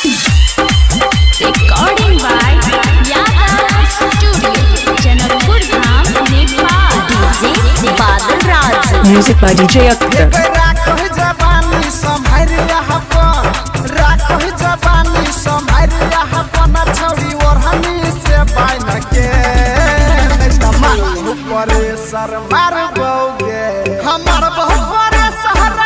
Recording by Yada Studio, Janakpur Dham, Nepal. DJ Badal Raj. Music by DJ Akhtar. सर मार बोगे हमार बहुत बड़े शहर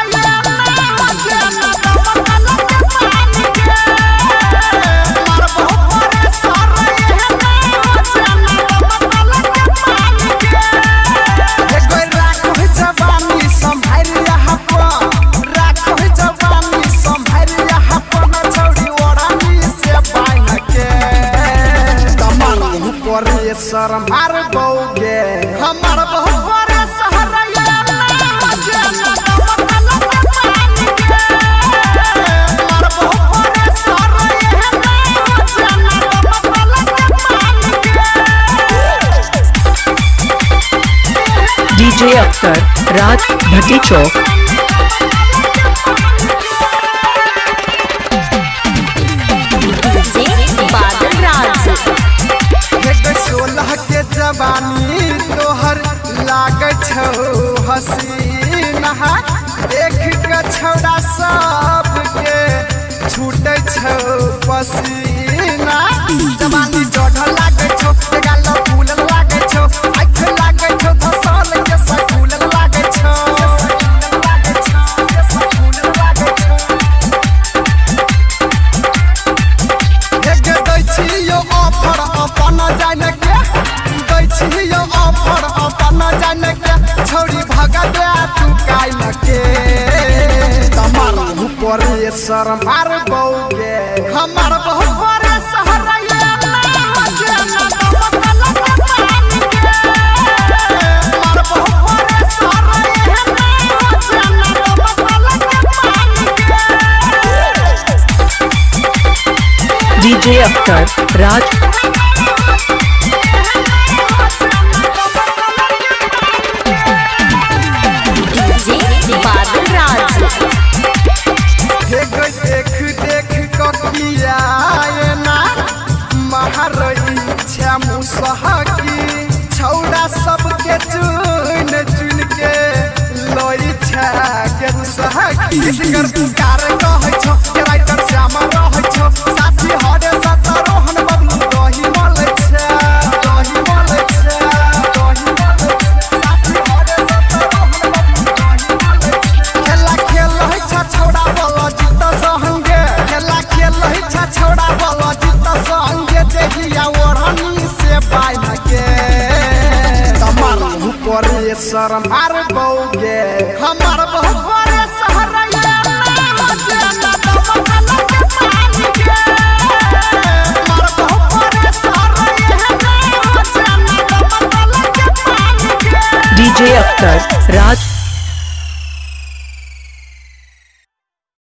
सर मार बोगे हमार बहुत बड़े शहर DJ Akhtar, Raj Bhatti Chowk. के जवानी तोहर लागत छौ हसीना देख के छौड़ा सबके छूटे छौ पसीना जवानी चढ़ लागत छौ गाल फूल लागत छौ आँख लागत छौ धसल के फूल लागत छौ ऑफर अपन जाने के ऑफर अपन जाने के छोड़ी भगा दे तू काई न के तमार ऊपर ये सर मार बोगे हमार बहुत बड़े शहर DJ Akhtar, Raj. देख ककिया ना महारइच्छा मुसहकी छौड़ा सबके चुन चुन के लई छा के सहकी सिंगर पुकार कहै छौ राइटर श्याम रहै छौ साथी हरे सतरोहन बबलू दही मलै छा साथी हरे सतरोहन बबलू दही मलै खेला खेलै छा छौड़ा बोल जित संगे खेला खेलै छा छौड़ा बोल जित संगे देखिया ओढ़नी से बाइन के तमार ऊपर ये सर मार बोगे हमार बहुत बड़े शहर DJ Akhtar, Raj